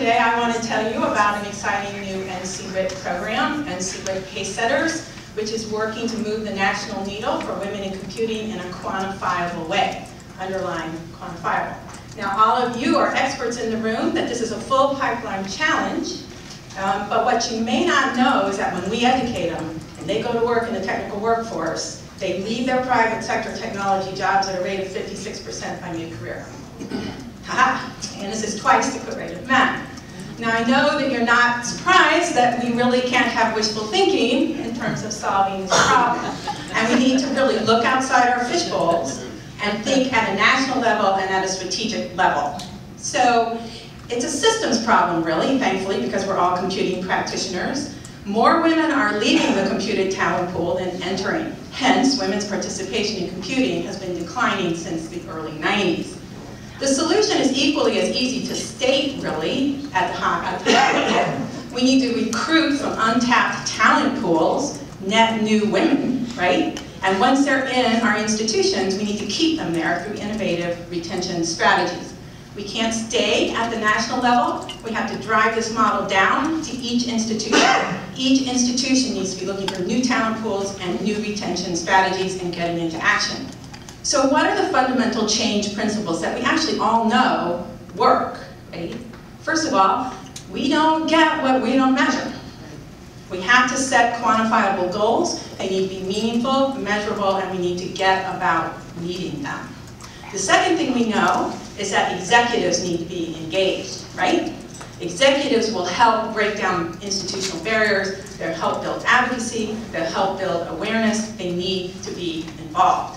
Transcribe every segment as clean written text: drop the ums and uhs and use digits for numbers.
today I want to tell you about an exciting new NC-WIT program, NC-WIT Pacesetters, which is working to move the national needle for women in computing in a quantifiable way. Underline quantifiable. Now, all of you are experts in the room that this is a full pipeline challenge, but what you may not know is that when we educate them and they go to work in the technical workforce, they leave their private sector technology jobs at a rate of 56% by mid-career. Haha, and this is twice the quit rate of men. Now, I know that you're not surprised that we really can't have wishful thinking in terms of solving this problem. And we need to really look outside our fishbowls and think at a national level and at a strategic level. So it's a systems problem, really, thankfully, because we're all computing practitioners. More women are leaving the computed talent pool than entering. Hence, women's participation in computing has been declining since the early 90s. The solution is equally as easy to state, really, at the high level. We need to recruit from untapped talent pools, net new women, right? And once they're in our institutions, we need to keep them there through innovative retention strategies. We can't stay at the national level. We have to drive this model down to each institution. Each institution needs to be looking for new talent pools and new retention strategies and getting into action. So what are the fundamental change principles that we actually all know work, right? First of all, we don't get what we don't measure. We have to set quantifiable goals. They need to be meaningful, measurable, and we need to get about meeting them. The second thing we know is that executives need to be engaged, right? Executives will help break down institutional barriers. They'll help build advocacy. They'll help build awareness. They need to be involved.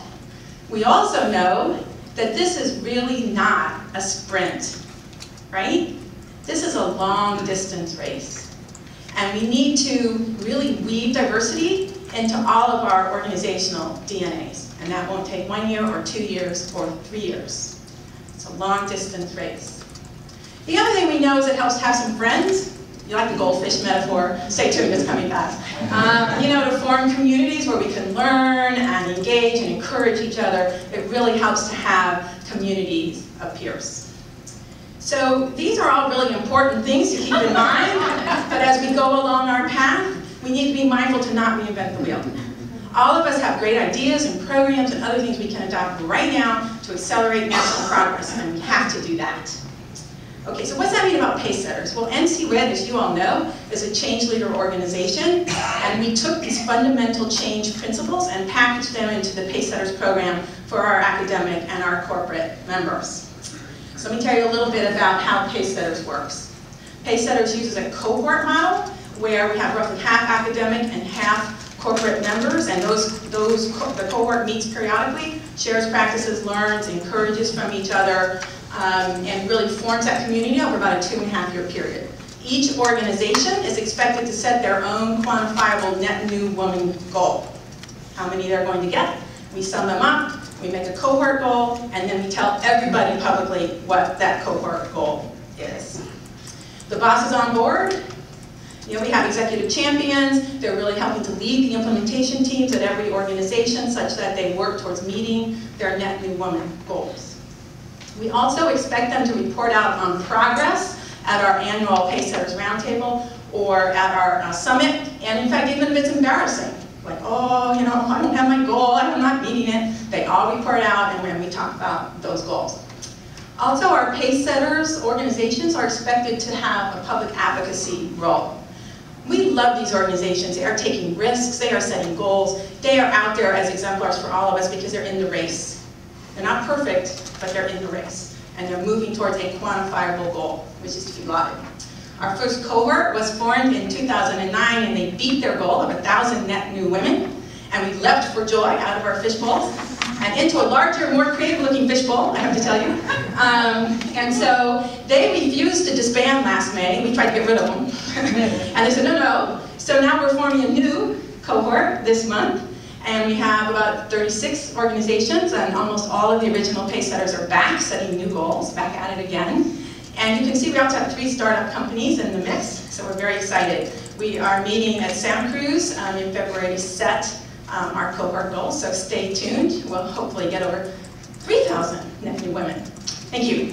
We also know that this is really not a sprint, right? This is a long distance race. And we need to really weave diversity into all of our organizational DNAs. And that won't take 1 year or 2 years or 3 years. It's a long distance race. The other thing we know is it helps to have some friends. You like the goldfish metaphor? Stay tuned, it's coming fast. To form communities where we can learn and engage and encourage each other. It really helps to have communities of peers. So these are all really important things to keep in mind, but as we go along our path, we need to be mindful to not reinvent the wheel. All of us have great ideas and programs and other things we can adopt right now to accelerate national progress, and we have to do that. Okay, so what's that mean about Pacesetters? Well, NC-WIT, as you all know, is a change leader organization, and we took these fundamental change principles and packaged them into the Pacesetters program for our academic and our corporate members. So let me tell you a little bit about how Pacesetters works. Pacesetters uses a cohort model where we have roughly half academic and half corporate members, and the cohort meets periodically, shares practices, learns, encourages from each other, and really forms that community over about a 2.5-year period. Each organization is expected to set their own quantifiable net new woman goal. How many they're going to get? We sum them up, we make a cohort goal, and then we tell everybody publicly what that cohort goal is. The boss is on board. We have executive champions. They're really helping to lead the implementation teams at every organization such that they work towards meeting their net new woman goals. We also expect them to report out on progress at our annual Pacesetters Roundtable or at our summit, and in fact, even if it's embarrassing, like, oh, I don't have my goal, I'm not meeting it, they all report out, and when we talk about those goals. Also, our Pacesetters organizations are expected to have a public advocacy role. We love these organizations. They are taking risks, they are setting goals, they are out there as exemplars for all of us because they're in the race. They're not perfect, but they're in the race, and they're moving towards a quantifiable goal, which is to be lauded. Our first cohort was formed in 2009, and they beat their goal of 1,000 net new women, and we leapt for joy out of our fishbowls and into a larger, more creative-looking fishbowl, I have to tell you. And so they refused to disband last May. We tried to get rid of them, and they said, no. So now we're forming a new cohort this month. And we have about 36 organizations, and almost all of the original Pacesetters are back, setting new goals, back at it again. And you can see we also have 3 startup companies in the mix, so we're very excited. We are meeting at Santa Cruz in February to set our cohort goals, so stay tuned. We'll hopefully get over 3,000 net new women. Thank you.